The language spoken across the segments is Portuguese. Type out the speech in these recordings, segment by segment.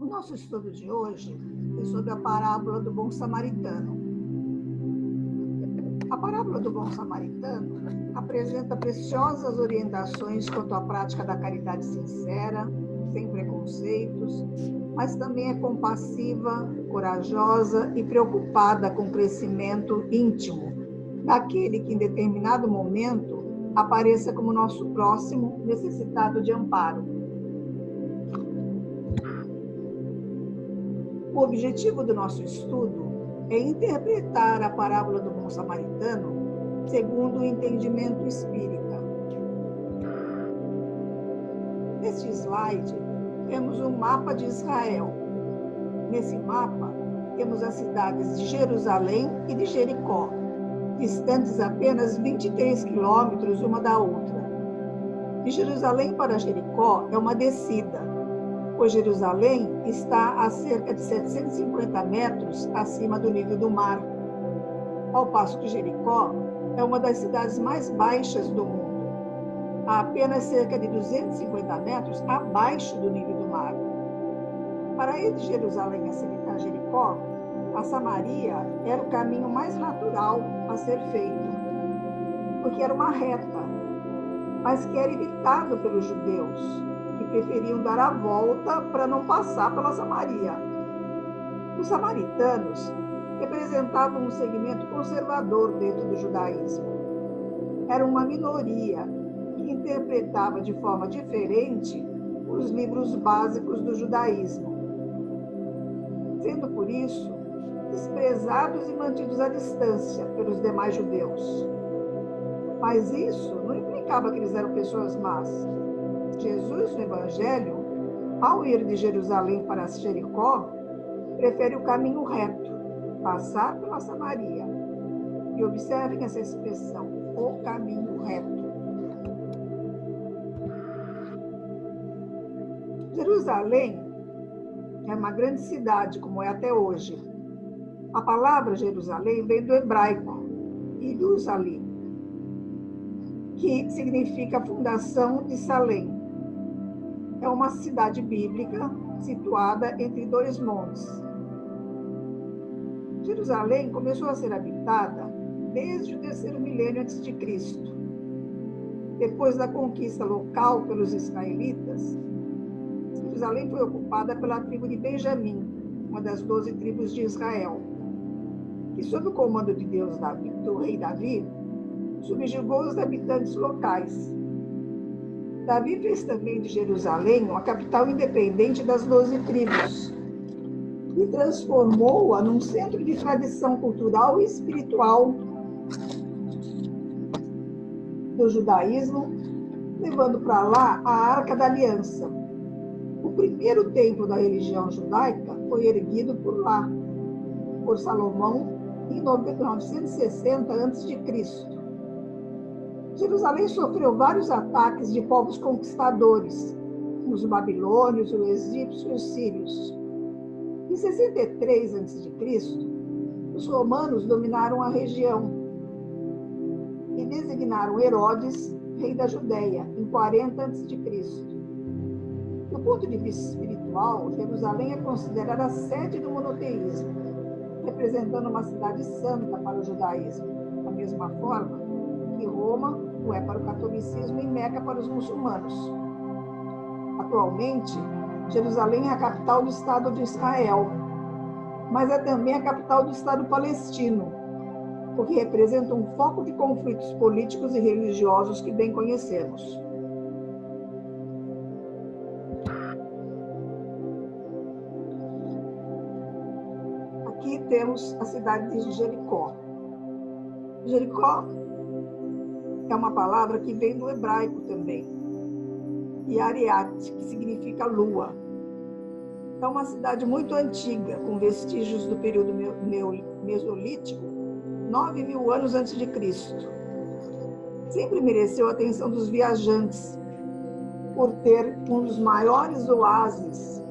O nosso estudo de hoje é sobre a parábola do bom samaritano. A parábola do bom samaritano apresenta preciosas orientações quanto à prática da caridade sincera, sem preconceitos, mas também é compassiva, corajosa e preocupada com o crescimento íntimo daquele que, em determinado momento, apareça como nosso próximo necessitado de amparo. O objetivo do nosso estudo é interpretar a parábola do bom samaritano segundo o entendimento espírita. Neste slide, temos um mapa de Israel. Nesse mapa, temos as cidades de Jerusalém e de Jericó, distantes apenas 23 quilômetros uma da outra. De Jerusalém para Jericó é uma descida, pois Jerusalém está a cerca de 750 metros acima do nível do mar, ao passo que Jericó é uma das cidades mais baixas do mundo, a apenas cerca de 250 metros abaixo do nível do mar. Para ir de Jerusalém a Jericó, a Samaria era o caminho mais natural a ser feito, porque era uma reta, mas que era evitado pelos judeus, que preferiam dar a volta para não passar pela Samaria. Os samaritanos representavam um segmento conservador dentro do judaísmo. Era uma minoria que interpretava de forma diferente os livros básicos do judaísmo, sendo por isso desprezados e mantidos à distância pelos demais judeus. Mas isso não implicava que eles eram pessoas más. Jesus, no Evangelho, ao ir de Jerusalém para Jericó, prefere o caminho reto, passar pela Samaria. E observem essa expressão, o caminho reto. Jerusalém é uma grande cidade, como é até hoje. A palavra Jerusalém vem do hebraico, Jerusalém, que significa fundação de Salém. É uma cidade bíblica situada entre dois montes. Jerusalém começou a ser habitada desde o terceiro milênio a.C. Depois da conquista local pelos israelitas, Jerusalém foi ocupada pela tribo de Benjamim, uma das 12 tribos de Israel, que, sob o comando de Deus do rei Davi, subjugou os habitantes locais. Davi fez também de Jerusalém uma capital independente das 12 tribos e transformou-a num centro de tradição cultural e espiritual do judaísmo, levando para lá a Arca da Aliança. O primeiro templo da religião judaica foi erguido por lá, por Salomão, em 960 a.C. Jerusalém sofreu vários ataques de povos conquistadores, os babilônios, os egípcios e os sírios. Em 63 a.C., os romanos dominaram a região e designaram Herodes rei da Judéia, em 40 a.C. Do ponto de vista espiritual, Jerusalém é considerada a sede do monoteísmo, representando uma cidade santa para o judaísmo, da mesma forma que Roma o é para o catolicismo e Meca para os muçulmanos. Atualmente, Jerusalém é a capital do Estado de Israel, mas é também a capital do Estado palestino, o que representa um foco de conflitos políticos e religiosos que bem conhecemos. Aqui temos a cidade de Jericó. Jericó é uma palavra que vem do hebraico também, e Ariat, que significa lua. É uma cidade muito antiga, com vestígios do período mesolítico, 9.000 anos antes de Cristo. Sempre mereceu a atenção dos viajantes, por ter um dos maiores oásis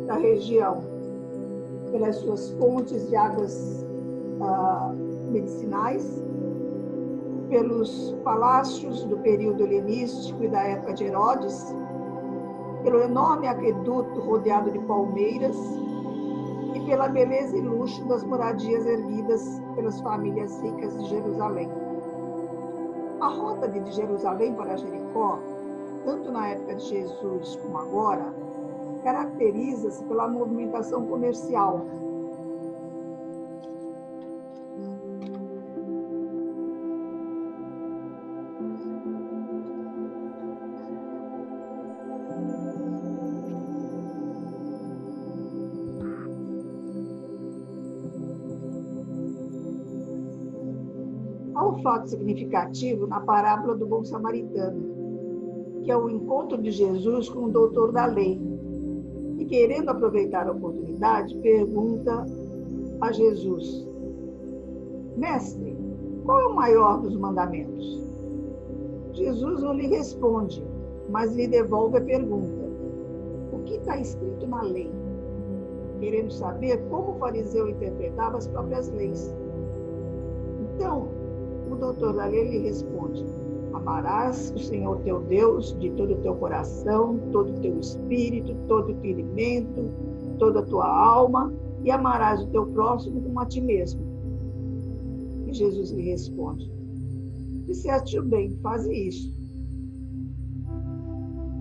da região, pelas suas fontes de águas medicinais, pelos palácios do período helenístico e da época de Herodes, pelo enorme aqueduto rodeado de palmeiras e pela beleza e luxo das moradias erguidas pelas famílias ricas de Jerusalém. A rota de Jerusalém para Jericó, tanto na época de Jesus como agora, caracteriza-se pela movimentação comercial. Há um fato significativo na parábola do bom samaritano, que é o encontro de Jesus com o doutor da lei, e querendo aproveitar a oportunidade, pergunta a Jesus: Mestre, qual é o maior dos mandamentos? Jesus não lhe responde, mas lhe devolve a pergunta: o que está escrito na lei? Querendo saber como o fariseu interpretava as próprias leis. Então, o doutor da lei lhe responde: amarás o Senhor teu Deus de todo o teu coração, todo o teu espírito, todo o teu entendimento, toda a tua alma, e amarás o teu próximo como a ti mesmo. E Jesus lhe responde: disseste bem, faze isso.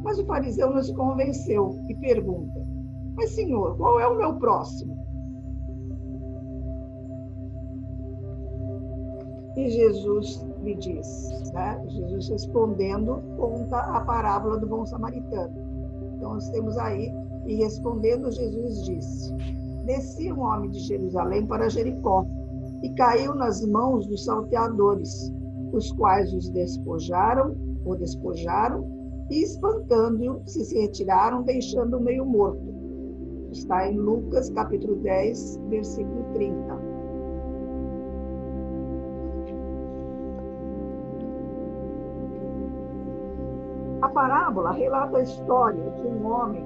Mas o fariseu não se convenceu e pergunta: mas, Senhor, qual é o meu próximo? E Jesus lhe diz, né? Jesus respondendo, conta a parábola do bom samaritano. Então, nós temos aí, e respondendo, Jesus disse: descia um homem de Jerusalém para Jericó e caiu nas mãos dos salteadores, os quais os despojaram e, espantando-o, se retiraram, deixando-o meio morto. Está em Lucas, capítulo 10, versículo 30. A parábola relata a história de um homem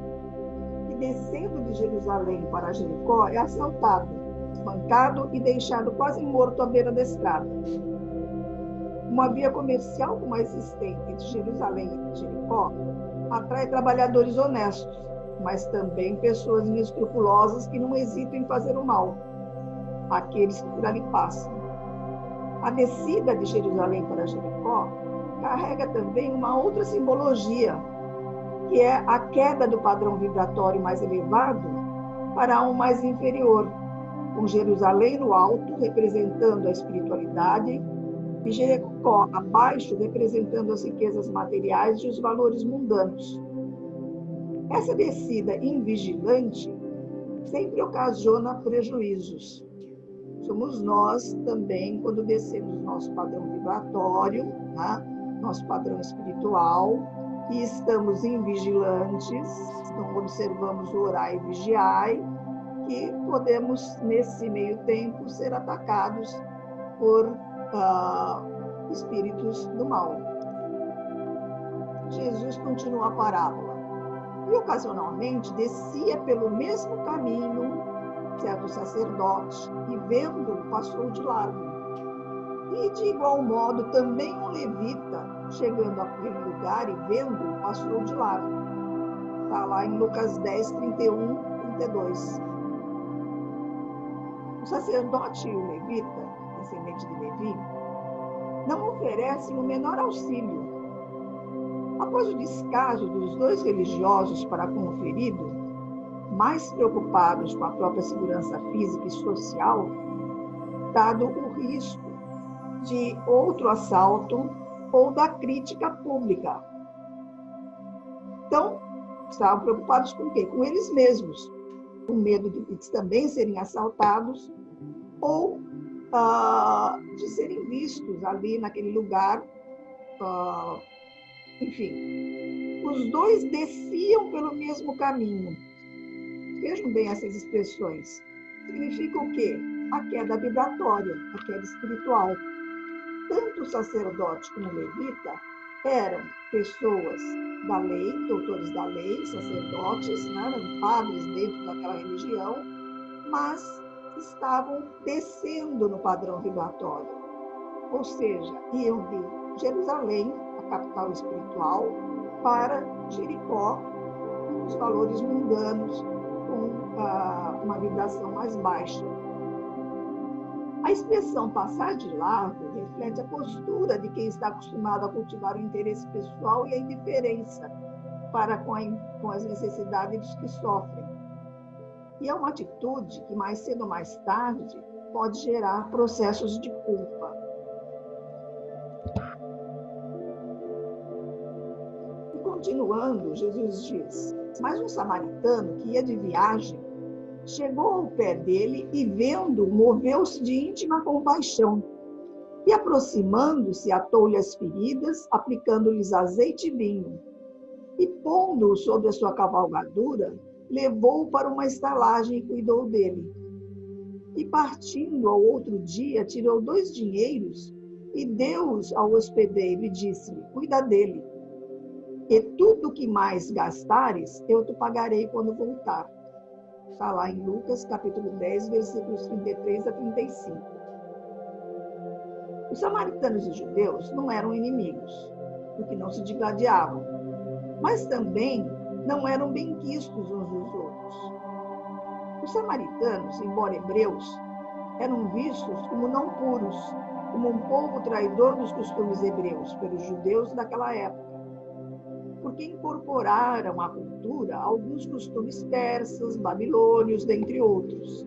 que, descendo de Jerusalém para Jericó, é assaltado, espancado e deixado quase morto à beira da estrada. Uma via comercial como a existente entre Jerusalém e Jericó atrai trabalhadores honestos, mas também pessoas inescrupulosas que não hesitam em fazer o mal àqueles que por ali passam. A descida de Jerusalém para Jericó carrega também uma outra simbologia, que é a queda do padrão vibratório mais elevado para um mais inferior, com Jerusalém no alto, representando a espiritualidade, e Jericó abaixo, representando as riquezas materiais e os valores mundanos. Essa descida invigilante sempre ocasiona prejuízos. Somos nós também, quando descemos nosso padrão vibratório, né? Nosso padrão espiritual, e estamos invigilantes, então observamos o orai e vigiai, que podemos, nesse meio tempo, ser atacados por espíritos do mal. Jesus continua a parábola. E ocasionalmente descia pelo mesmo caminho certo sacerdote, e vendo-o passou de largo. E de igual modo também um levita, chegando àquele lugar e vendo-o, passou de largo. Está lá em Lucas 10, 31, 32. O sacerdote e o levita, descendente de Levi, não oferecem o menor auxílio. Após o descaso dos dois religiosos para com o ferido, mais preocupados com a própria segurança física e social, dado o risco de outro assalto ou da crítica pública. Então, estavam preocupados com o quê? Com eles mesmos, com medo de também serem assaltados ou de serem vistos ali naquele lugar. Enfim, os dois desciam pelo mesmo caminho. Vejam bem essas expressões. Significa o quê? A queda vibratória, a queda espiritual. Tanto o sacerdote como o levita eram pessoas da lei, doutores da lei, sacerdotes, né? Eram padres dentro daquela religião, mas estavam descendo no padrão vibratório. Ou seja, iam de Jerusalém, a capital espiritual, para Jericó, os valores mundanos, com uma vibração mais baixa. A expressão passar de largo reflete a postura de quem está acostumado a cultivar o interesse pessoal e a indiferença para com as necessidades dos que sofrem. E é uma atitude que, mais cedo ou mais tarde, pode gerar processos de culpa. E continuando, Jesus diz: mas um samaritano que ia de viagem chegou ao pé dele e, vendo, moveu-se de íntima compaixão. E, aproximando-se, atou-lhe as feridas, aplicando-lhes azeite e vinho. E, pondo-o sobre a sua cavalgadura, levou-o para uma estalagem e cuidou dele. E, partindo ao outro dia, tirou 2 dinheiros e deu-os ao hospedeiro e disse-lhe: cuida dele. E tudo o que mais gastares, eu te pagarei quando voltar. Está lá em Lucas, capítulo 10, versículos 33 a 35. Os samaritanos e judeus não eram inimigos, porque não se digladiavam, mas também não eram benquistos uns dos outros. Os samaritanos, embora hebreus, eram vistos como não puros, como um povo traidor dos costumes hebreus pelos judeus daquela época, porque incorporaram à cultura alguns costumes persas, babilônios, dentre outros.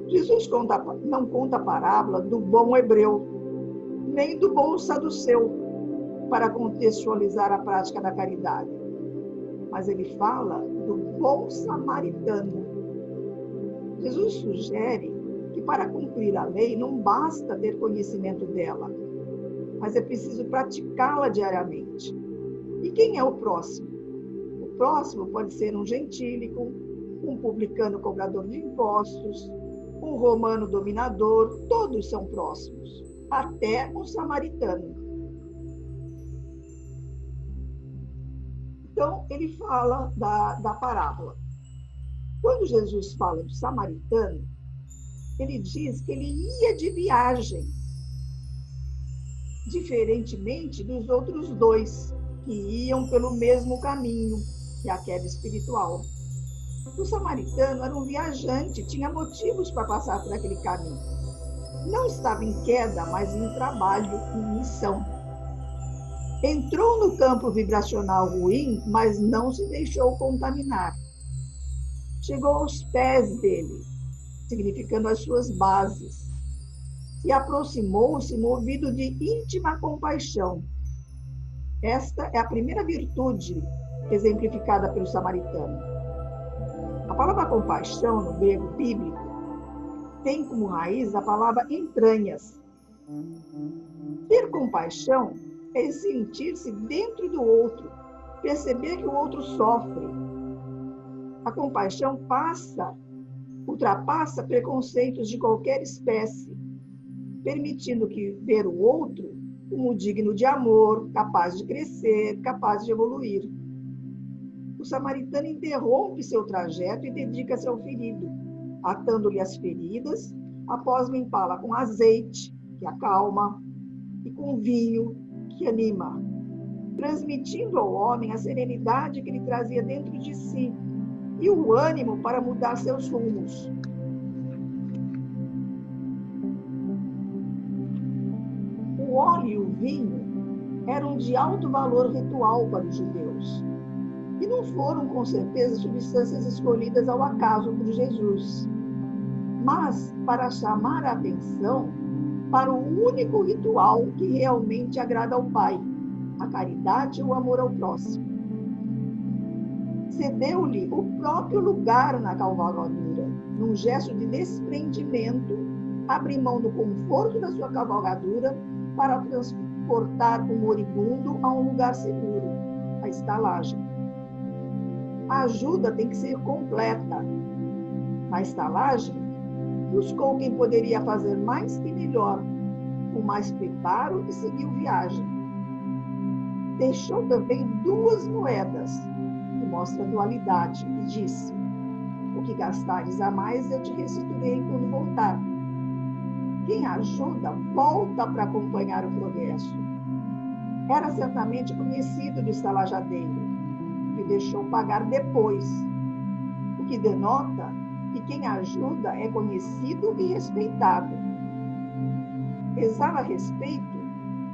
Jesus não conta a parábola do bom hebreu, nem do bom saduceu, para contextualizar a prática da caridade. Mas ele fala do bom samaritano. Jesus sugere que para cumprir a lei não basta ter conhecimento dela, mas é preciso praticá-la diariamente. E quem é o próximo? O próximo pode ser um gentílico, um publicano cobrador de impostos, um romano dominador, todos são próximos, até um samaritano. Então, ele fala da parábola. Quando Jesus fala do samaritano, ele diz que ele ia de viagem, diferentemente dos outros 2, que iam pelo mesmo caminho, que é a queda espiritual. O samaritano era um viajante, tinha motivos para passar por aquele caminho. Não estava em queda, mas em trabalho, em missão. Entrou no campo vibracional ruim, mas não se deixou contaminar. Chegou aos pés dele, significando as suas bases, e aproximou-se movido de íntima compaixão. Esta é a primeira virtude exemplificada pelo samaritano. A palavra compaixão, no grego bíblico, tem como raiz a palavra entranhas. Ter compaixão é sentir-se dentro do outro, perceber que o outro sofre. A compaixão ultrapassa preconceitos de qualquer espécie, permitindo que ver o outro como digno de amor, capaz de crescer, capaz de evoluir. O samaritano interrompe seu trajeto e dedica-se ao ferido, atando-lhe as feridas, após limpá-la com azeite, que acalma, e com vinho, que anima, transmitindo ao homem a serenidade que ele trazia dentro de si e o ânimo para mudar seus rumos. O óleo e o vinho eram de alto valor ritual para os judeus, e não foram, com certeza, substâncias escolhidas ao acaso por Jesus, mas para chamar a atenção para o único ritual que realmente agrada ao Pai, a caridade e o amor ao próximo. Cedeu-lhe o próprio lugar na cavalgadura, num gesto de desprendimento, abriu mão do conforto da sua cavalgadura para transportar o moribundo a um lugar seguro, a estalagem. A ajuda tem que ser completa. Na estalagem, buscou quem poderia fazer mais e melhor, com mais preparo, e seguiu viagem. Deixou também 2 moedas, que mostra a dualidade, e disse: o que gastares a mais eu te restituirei quando voltar. Quem ajuda, volta para acompanhar o progresso. Era certamente conhecido do estalajadeiro, que deixou pagar depois, o que denota que quem ajuda é conhecido e respeitado. Exala respeito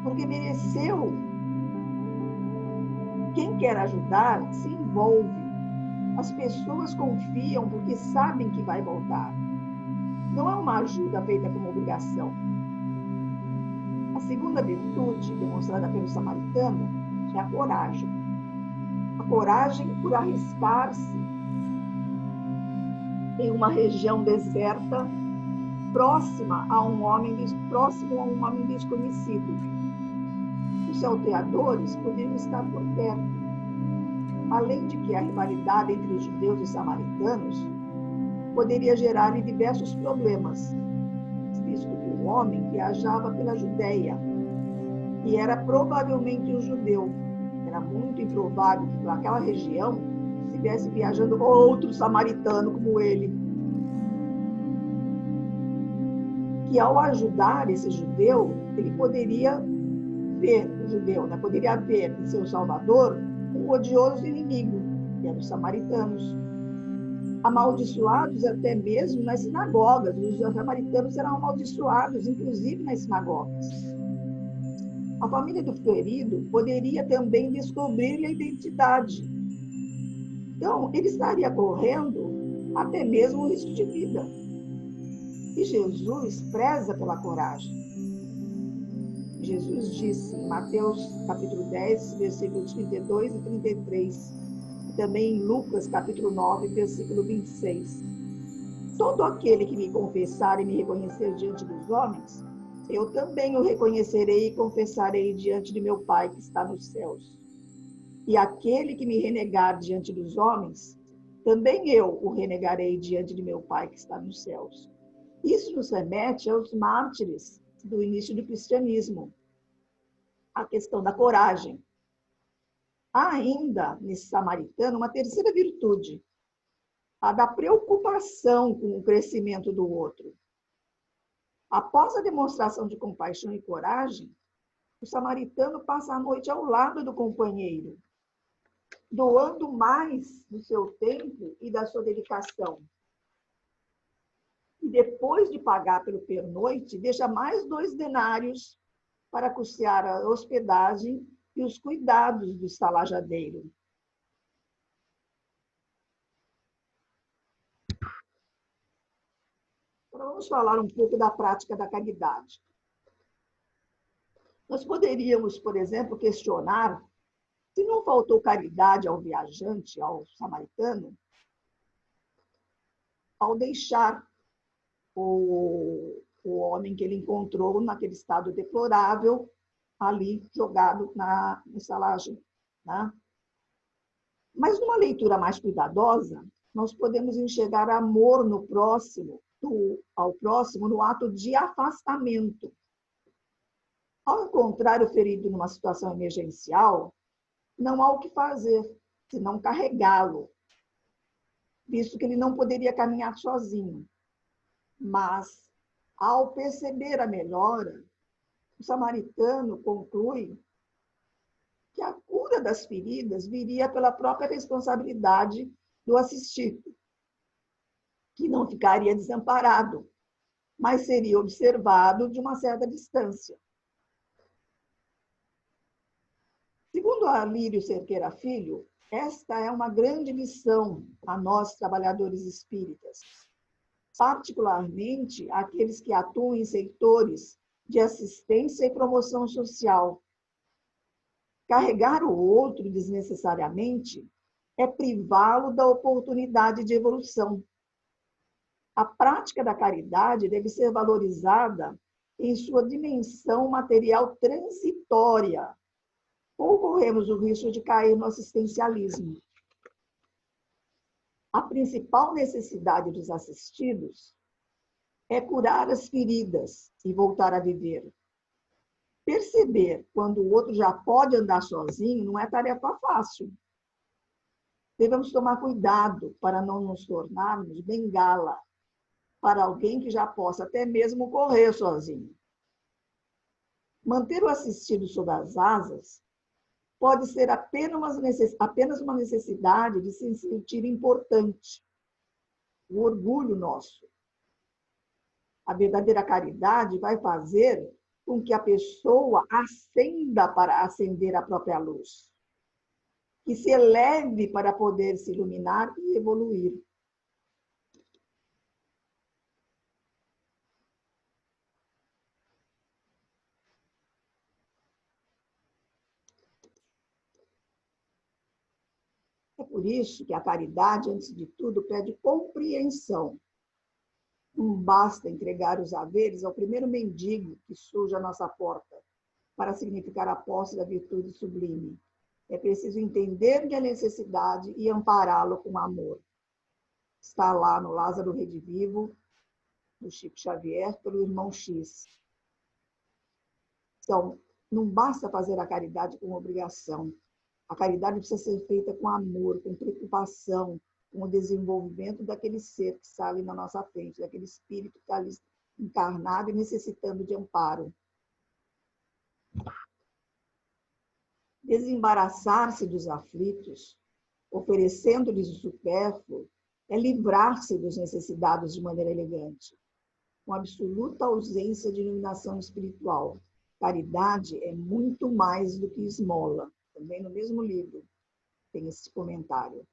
porque mereceu. Quem quer ajudar se envolve. As pessoas confiam porque sabem que vai voltar. Não é uma ajuda feita como obrigação. A segunda virtude demonstrada pelo samaritano é a coragem. A coragem por arriscar-se em uma região deserta, próximo a um homem desconhecido. Os salteadores poderiam estar por perto. Além de que a rivalidade entre os judeus e samaritanos poderia gerar diversos problemas, visto que o homem viajava pela Judéia e era provavelmente um judeu. Era muito improvável que naquela região estivesse viajando outro samaritano como ele. Que ao ajudar esse judeu, ele poderia ver poderia ver em seu Salvador um odioso inimigo, que eram os samaritanos. Amaldiçoados até mesmo nas sinagogas. Os samaritanos eram amaldiçoados, inclusive nas sinagogas. A família do ferido poderia também descobrir a identidade. Então, ele estaria correndo até mesmo o risco de vida. E Jesus preza pela coragem. Jesus disse em Mateus capítulo 10, versículos 32 e 33, e também em Lucas capítulo 9, versículo 26. Todo aquele que me confessar e me reconhecer diante dos homens, eu também o reconhecerei e confessarei diante de meu Pai que está nos céus. E aquele que me renegar diante dos homens, também eu o renegarei diante de meu Pai que está nos céus. Isso nos remete aos mártires do início do cristianismo, a questão da coragem. Há ainda, nesse samaritano, uma terceira virtude, a da preocupação com o crescimento do outro. Após a demonstração de compaixão e coragem, o samaritano passa a noite ao lado do companheiro, doando mais do seu tempo e da sua dedicação. E depois de pagar pelo pernoite, deixa mais 2 denários para custear a hospedagem e os cuidados do estalajadeiro. Agora vamos falar um pouco da prática da caridade. Nós poderíamos, por exemplo, questionar se não faltou caridade ao viajante, ao samaritano, ao deixar o homem que ele encontrou naquele estado deplorável, ali jogado na estalagem. Né? Mas numa leitura mais cuidadosa, nós podemos enxergar amor no próximo, ao próximo no ato de afastamento. Ao encontrar o ferido numa situação emergencial, não há o que fazer, senão carregá-lo, visto que ele não poderia caminhar sozinho. Mas, ao perceber a melhora, o samaritano conclui que a cura das feridas viria pela própria responsabilidade do assistido, que não ficaria desamparado, mas seria observado de uma certa distância. Segundo Alírio Cerqueira Filho, esta é uma grande lição a nós, trabalhadores espíritas, particularmente aqueles que atuam em setores de assistência e promoção social. Carregar o outro desnecessariamente é privá-lo da oportunidade de evolução. A prática da caridade deve ser valorizada em sua dimensão material transitória, ou corremos o risco de cair no assistencialismo. A principal necessidade dos assistidos é curar as feridas e voltar a viver. Perceber quando o outro já pode andar sozinho não é tarefa fácil. Devemos tomar cuidado para não nos tornarmos bengala para alguém que já possa até mesmo correr sozinho. Manter o assistido sob as asas pode ser apenas uma necessidade de se sentir importante, o orgulho nosso. A verdadeira caridade vai fazer com que a pessoa acenda para acender a própria luz, que se eleve para poder se iluminar e evoluir. É por isso que a caridade, antes de tudo, pede compreensão. Não basta entregar os haveres ao primeiro mendigo que surge à nossa porta para significar a posse da virtude sublime. É preciso entender-lhe a necessidade e ampará-lo com amor. Está lá no Lázaro Redivivo, do Chico Xavier, pelo irmão X. Então, não basta fazer a caridade com obrigação. A caridade precisa ser feita com amor, com preocupação, com o desenvolvimento daquele ser que está ali na nossa frente, daquele espírito que está ali encarnado e necessitando de amparo. Desembaraçar-se dos aflitos, oferecendo-lhes o supérfluo, é livrar-se dos necessitados de maneira elegante, com absoluta ausência de iluminação espiritual. Caridade é muito mais do que esmola. Também no mesmo livro tem esse comentário.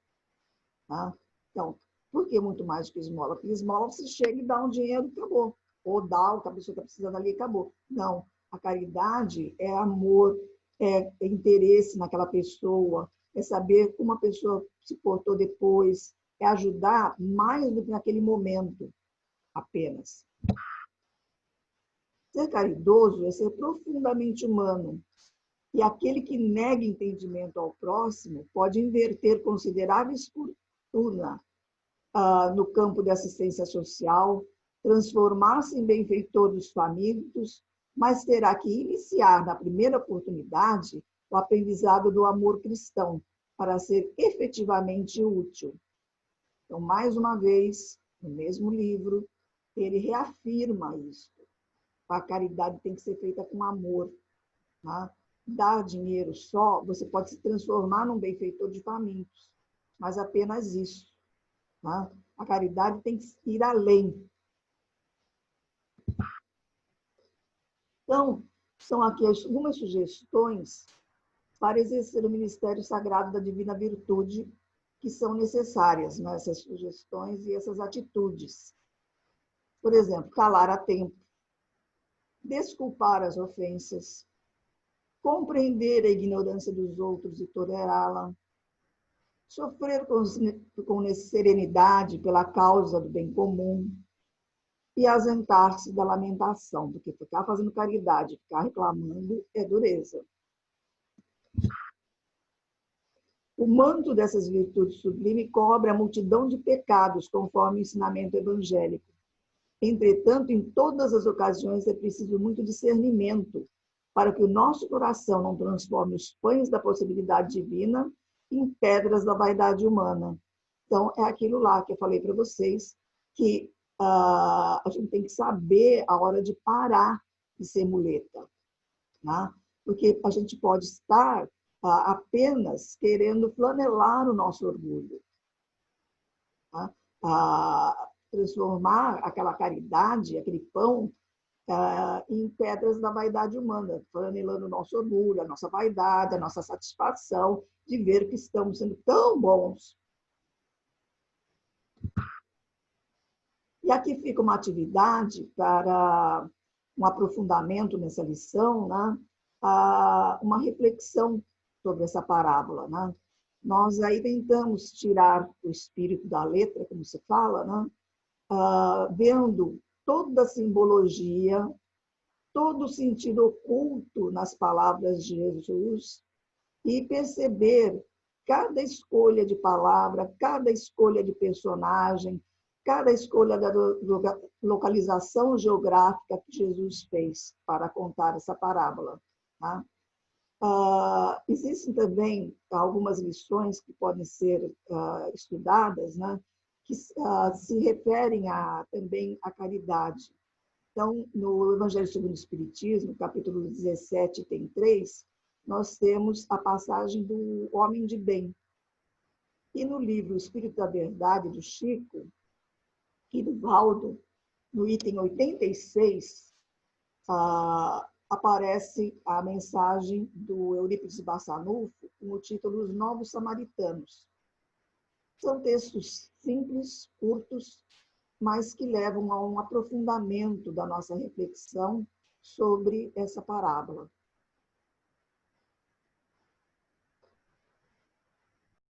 Tá? Então, por que muito mais do que esmola? Porque esmola você chega e dá um dinheiro e acabou. Ou dá o que a pessoa está precisando ali e acabou. Não, a caridade é amor, é interesse naquela pessoa, é saber como a pessoa se portou depois, é ajudar mais do que naquele momento apenas. Ser caridoso é ser profundamente humano. E aquele que nega entendimento ao próximo pode inverter consideráveis fortunas no campo de assistência social, transformar-se em benfeitor dos famintos, mas terá que iniciar, na primeira oportunidade, o aprendizado do amor cristão, para ser efetivamente útil. Então, mais uma vez, no mesmo livro, ele reafirma isso. A caridade tem que ser feita com amor. Tá? Dar dinheiro só, você pode se transformar num benfeitor de famintos, mas apenas isso. Tá? A caridade tem que ir além. Então, são aqui algumas sugestões para exercer o ministério sagrado da divina virtude que são necessárias, né? Essas sugestões e essas atitudes. Por exemplo, calar a tempo, desculpar as ofensas, compreender a ignorância dos outros e tolerá-la, sofrer com serenidade pela causa do bem comum e ausentar-se da lamentação, porque ficar fazendo caridade, ficar reclamando é dureza. O manto dessas virtudes sublimes cobre a multidão de pecados, conforme o ensinamento evangélico. Entretanto, em todas as ocasiões é preciso muito discernimento para que o nosso coração não transforme os pães da possibilidade divina em pedras da vaidade humana. Então, é aquilo lá que eu falei para vocês, que a gente tem que saber a hora de parar de ser muleta. Né? Porque a gente pode estar apenas querendo flanelar o nosso orgulho. Né? Transformar aquela caridade, aquele pão, em pedras da vaidade humana, flanelando o nosso orgulho, a nossa vaidade, a nossa satisfação de ver que estamos sendo tão bons. E aqui fica uma atividade para um aprofundamento nessa lição, né? Uma reflexão sobre essa parábola. Né? Nós aí tentamos tirar o espírito da letra, como se fala, né? Vendo toda a simbologia, todo o sentido oculto nas palavras de Jesus e perceber cada escolha de palavra, cada escolha de personagem, cada escolha da localização geográfica que Jesus fez para contar essa parábola. Tá? Existem também algumas lições que podem ser estudadas, né? Que se referem também à caridade. Então, no Evangelho segundo o Espiritismo, capítulo 17, tem 3, nós temos a passagem do homem de bem. E no livro Espírito da Verdade, do Chico e do Valdo, no item 86, aparece a mensagem do Eurípides Barçanufo com o título Os Novos Samaritanos. São textos simples, curtos, mas que levam a um aprofundamento da nossa reflexão sobre essa parábola.